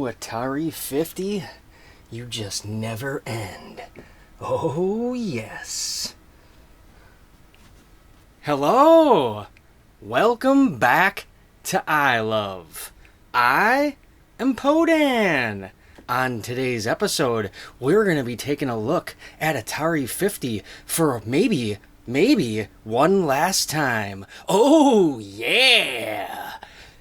Atari 50? You just never end. Oh, yes. Hello! Welcome back to I Love. I am Podan. On today's episode, we're going to be taking a look at Atari 50 for maybe one last time. Oh, yeah!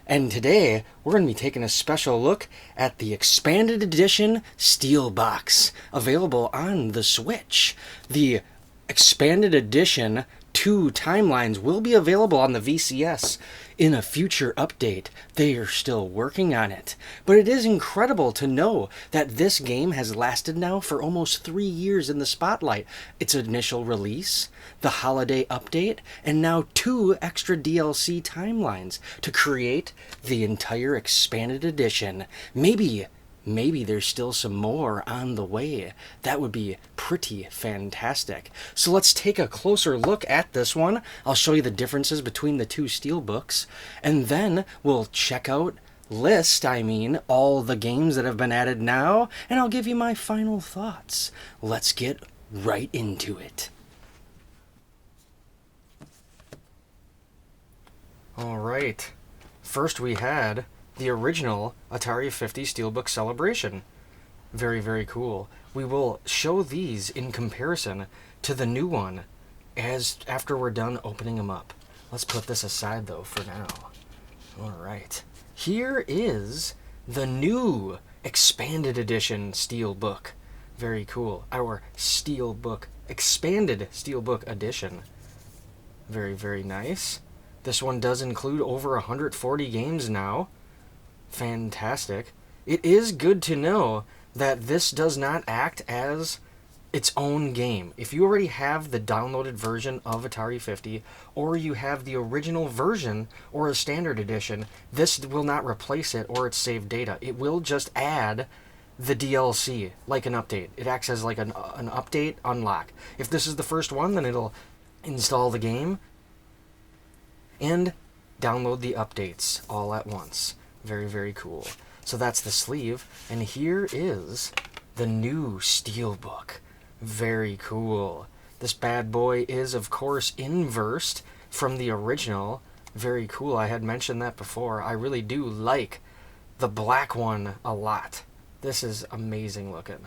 And today, we're going to be taking a special look at the Expanded Edition Steelbook, available on the Switch. The Expanded Edition 2 timelines will be available on the VCS in a future update. They are still working on it. But it is incredible to know that this game has lasted now for almost 3 years in the spotlight. Its initial release, the holiday update, and now 2 extra DLC timelines to create the entire Expanded Edition. Maybe there's still some more on the way. That would be pretty fantastic. So let's take a closer look at this one. I'll show you the differences between the 2 steelbooks, and then we'll check out all the games that have been added now, and I'll give you my final thoughts. Let's get right into it. All right. First we had the original Atari 50 Steelbook Celebration. Very, very cool. We will show these in comparison to the new one after we're done opening them up. Let's put this aside though for now. Alright. Here is the new Expanded Edition Steelbook. Very cool. Our Steelbook, Expanded Steelbook Edition. Very, very nice. This one does include over 140 games now. Fantastic. It is good to know that this does not act as its own game. If you already have the downloaded version of Atari 50, or you have the original version or a standard edition, this will not replace it or its saved data. It will just add the DLC, like an update. It acts as like an update unlock. If this is the first one, then it'll install the game and download the updates all at once. Very, very cool. So that's the sleeve, and here is the new Steelbook. Very cool. This bad boy is, of course, inversed from the original. Very cool. I had mentioned that before. I really do like the black one a lot. This is amazing looking.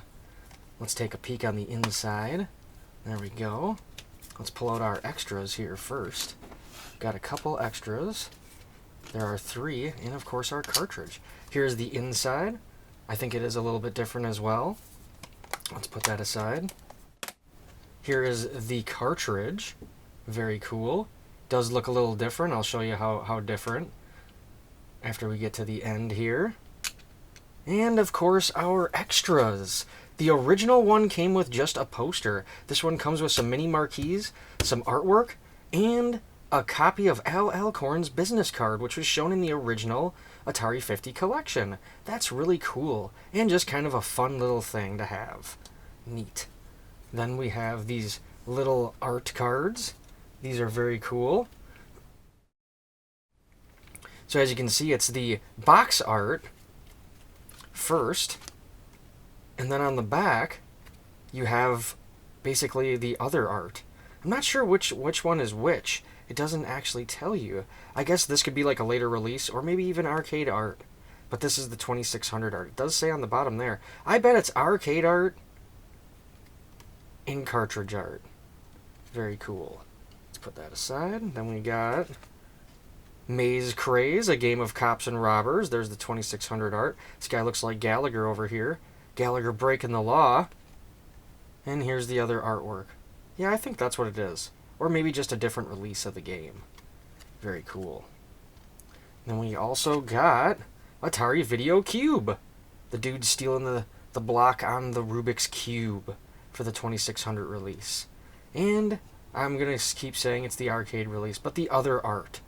Let's take a peek on the inside. There we go. Let's pull out our extras here first. Got a couple extras. There are 3, and of course our cartridge. Here's the inside. I think it is a little bit different as well. Let's put that aside. Here is the cartridge. Very cool. Does look a little different. I'll show you how different after we get to the end here. And of course our extras. The original one came with just a poster. This one comes with some mini marquees, some artwork, and a copy of Al Alcorn's business card, which was shown in the original Atari 50 collection. That's really cool, and just kind of a fun little thing to have. Neat. Then we have these little art cards. These are very cool. So as you can see, it's the box art first, and then on the back, you have basically the other art. I'm not sure which one is which. It doesn't actually tell you. I guess this could be like a later release, or maybe even arcade art. But this is the 2600 art. It does say on the bottom there. I bet it's arcade art and cartridge art. Very cool. Let's put that aside. Then we got Maze Craze, a game of cops and robbers. There's the 2600 art. This guy looks like Gallagher over here. Gallagher breaking the law. And here's the other artwork. Yeah, I think that's what it is. Or maybe just a different release of the game. Very cool. Then we also got Atari Video Cube. The dude stealing the block on the Rubik's Cube for the 2600 release. And I'm going to keep saying it's the arcade release, but the other art.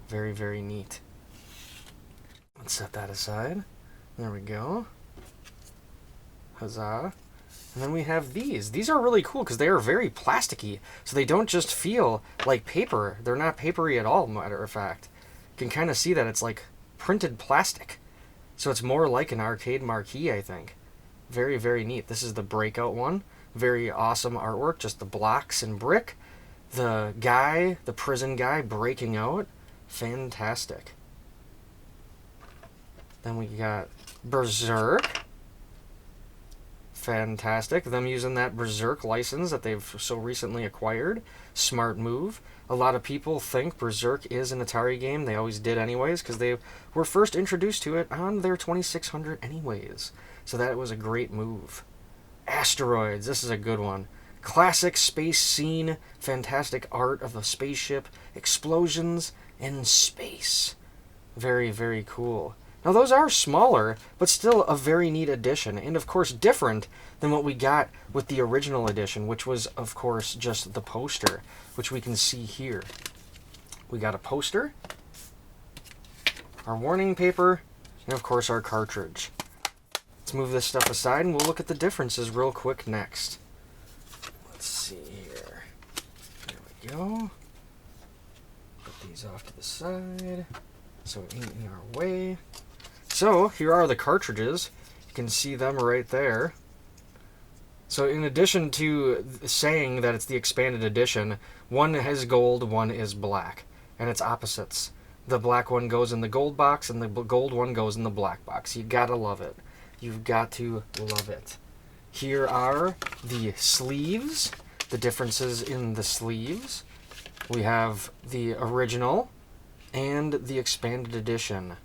Very, very neat. Let's set that aside. There we go. Huzzah. And then we have these. These are really cool because they are very plasticky. So they don't just feel like paper. They're not papery at all, matter of fact. You can kind of see that it's like printed plastic. So it's more like an arcade marquee, I think. Very, very neat. This is the breakout one. Very awesome artwork, just the blocks and brick. The guy, the prison guy breaking out. Fantastic. Then we got Berserk. Fantastic. Them using that Berserk license that they've so recently acquired. Smart move. A lot of people think Berserk is an Atari game. They always did anyways, because they were first introduced to it on their 2600 anyways. So that was a great move. Asteroids. This is a good one. Classic space scene. Fantastic art of a spaceship. Explosions in space. Very, very cool. Now those are smaller, but still a very neat addition, and of course different than what we got with the original edition, which was of course just the poster, which we can see here. We got a poster, our warning paper, and of course our cartridge. Let's move this stuff aside and we'll look at the differences real quick next. Let's see here. There we go. Put these off to the side so it ain't in our way. So here are the cartridges. You can see them right there. So in addition to saying that it's the expanded edition, one is gold, one is black, and it's opposites. The black one goes in the gold box and the gold one goes in the black box. You gotta love it. You've got to love it. Here are the sleeves, the differences in the sleeves. We have the original and the expanded edition.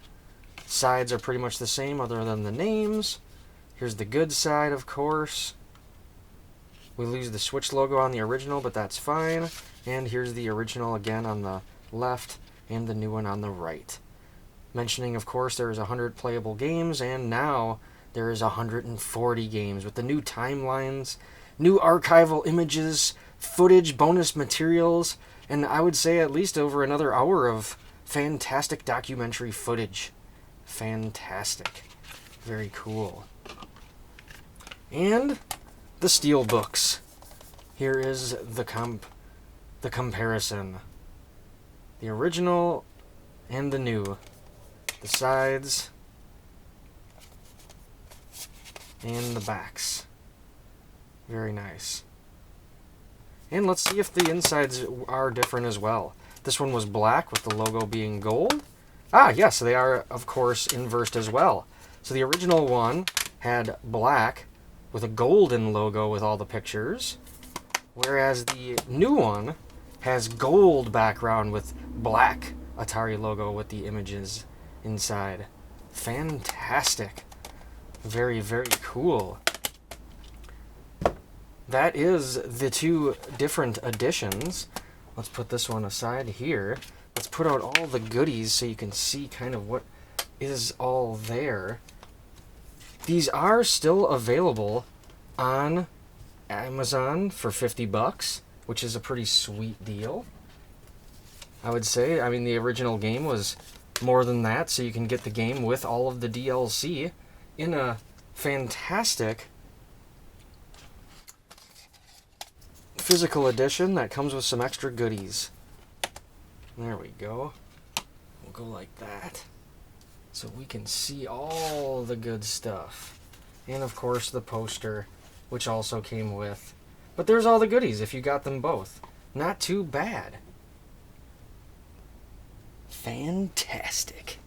Sides are pretty much the same other than the names. Here's the good side, of course. We lose the Switch logo on the original, but that's fine. And here's the original again on the left and the new one on the right. Mentioning, of course, there is 100 playable games, and now there is 140 games with the new timelines, new archival images, footage, bonus materials, and I would say at least over another hour of fantastic documentary footage. Fantastic. Very cool. And the Steelbooks. Here is the comparison. The original and the new. The sides and the backs. Very nice. And let's see if the insides are different as well. This one was black with the logo being gold. Ah, yes, they are, of course, inversed as well. So the original one had black with a golden logo with all the pictures, whereas the new one has gold background with black Atari logo with the images inside. Fantastic. Very, very cool. That is the two different editions. Let's put this one aside here. Let's put out all the goodies so you can see kind of what is all there. These are still available on Amazon for $50, which is a pretty sweet deal, I would say. I mean, the original game was more than that, so you can get the game with all of the DLC in a fantastic physical edition that comes with some extra goodies. There we go. We'll go like that so we can see all the good stuff. And of course the poster, which also came with. But there's all the goodies if you got them both. Not too bad. Fantastic.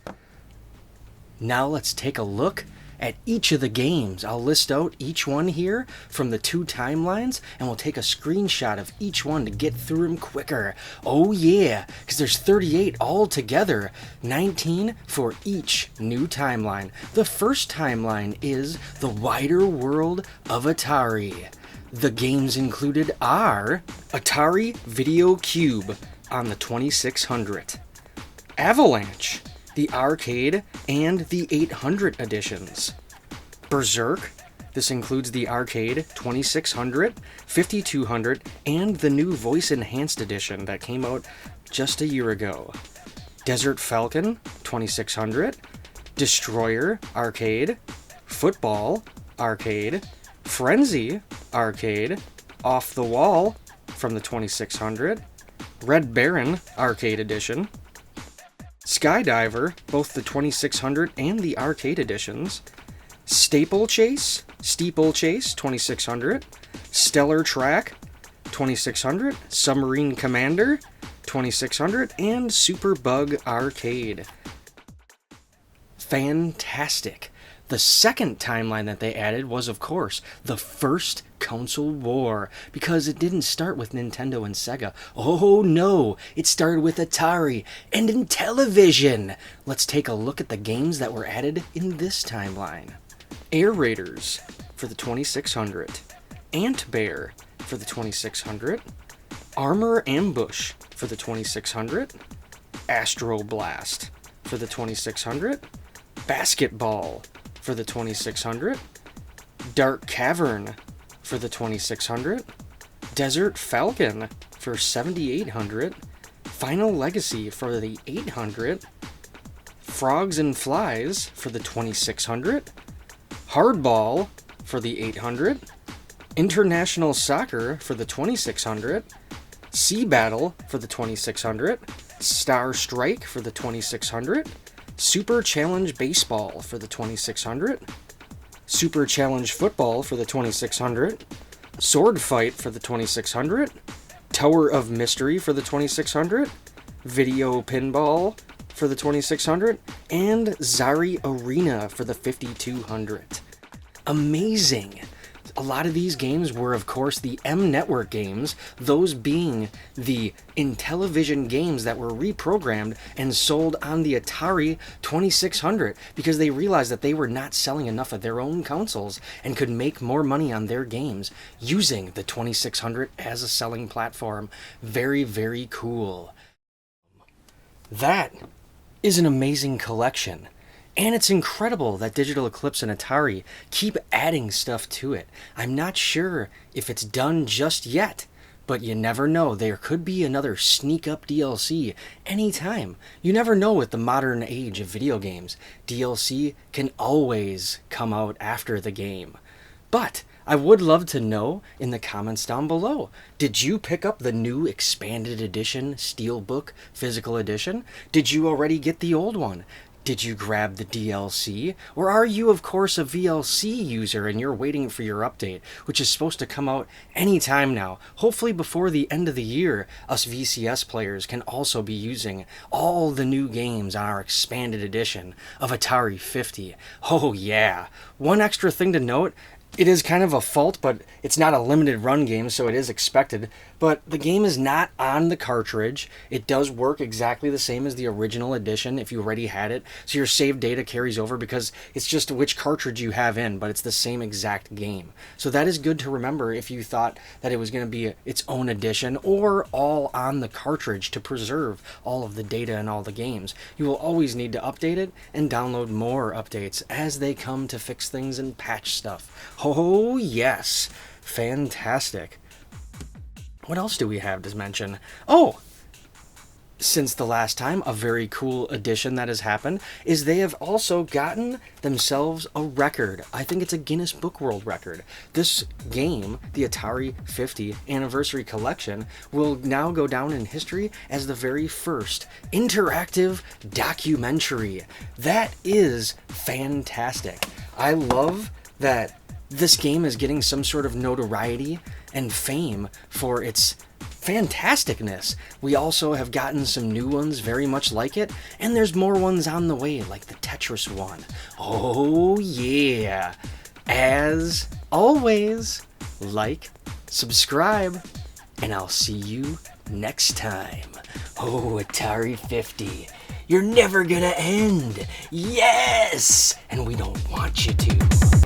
Now let's take a look at each of the games. I'll list out each one here from the two timelines, and we'll take a screenshot of each one to get through them quicker. Oh yeah, because there's 38 all together, 19 for each new timeline. The first timeline is The Wider World of Atari. The games included are Atari Video Cube on the 2600, Avalanche, the arcade, and the 800 editions. Berserk, this includes the arcade, 2600, 5200, and the new voice enhanced edition that came out just a year ago. Desert Falcon, 2600, Destroyer, arcade, Football, arcade, Frenzy, arcade, Off the Wall from the 2600, Red Baron, arcade edition, Skydiver, both the 2600 and the arcade editions. Steeplechase 2600. Stellar Track 2600. Submarine Commander 2600. And Superbug Arcade. Fantastic. The second timeline that they added was, of course, the first console war, because it didn't start with Nintendo and Sega. Oh no, it started with Atari and Intellivision. Let's take a look at the games that were added in this timeline. Air Raiders for the 2600, Ant Bear for the 2600, Armor Ambush for the 2600, Astro Blast for the 2600, Basketball for the 2600, Dark Cavern for the 2600, Desert Falcon for 7800, Final Legacy for the 800, Frogs and Flies for the 2600, Hardball for the 800, International Soccer for the 2600, Sea Battle for the 2600, Star Strike for the 2600, Super Challenge Baseball for the 2600, Super Challenge Football for the 2600, Sword Fight for the 2600, Tower of Mystery for the 2600, Video Pinball for the 2600, and Zari Arena for the 5200. Amazing! A lot of these games were, of course, the M Network games, those being the Intellivision games that were reprogrammed and sold on the Atari 2600 because they realized that they were not selling enough of their own consoles and could make more money on their games using the 2600 as a selling platform. Very, very cool. That is an amazing collection. And it's incredible that Digital Eclipse and Atari keep adding stuff to it. I'm not sure if it's done just yet, but you never know. There could be another sneak up DLC anytime. You never know with the modern age of video games. DLC can always come out after the game. But I would love to know in the comments down below, did you pick up the new expanded edition Steelbook physical edition? Did you already get the old one? Did you grab the DLC? Or are you, of course, a VLC user and you're waiting for your update, which is supposed to come out anytime now? Hopefully before the end of the year, us VCS players can also be using all the new games on our expanded edition of Atari 50. Oh yeah! One extra thing to note, it is kind of a fault, but it's not a limited run game, so it is expected. But the game is not on the cartridge. It does work exactly the same as the original edition if you already had it. So your save data carries over because it's just which cartridge you have in, but it's the same exact game. So that is good to remember if you thought that it was going to be its own edition or all on the cartridge to preserve all of the data and all the games. You will always need to update it and download more updates as they come to fix things and patch stuff. Oh yes, fantastic. What else do we have to mention? Oh, since the last time, a very cool addition that has happened is they have also gotten themselves a record. I think it's a Guinness Book World Record. This game, the Atari 50 Anniversary Collection, will now go down in history as the very first interactive documentary. That is fantastic. I love that this game is getting some sort of notoriety and fame for its fantasticness. We also have gotten some new ones very much like it, and there's more ones on the way, like the Tetris one. Oh yeah! As always, like, subscribe, and I'll see you next time. Oh, Atari 50. You're never gonna end. Yes! And we don't want you to.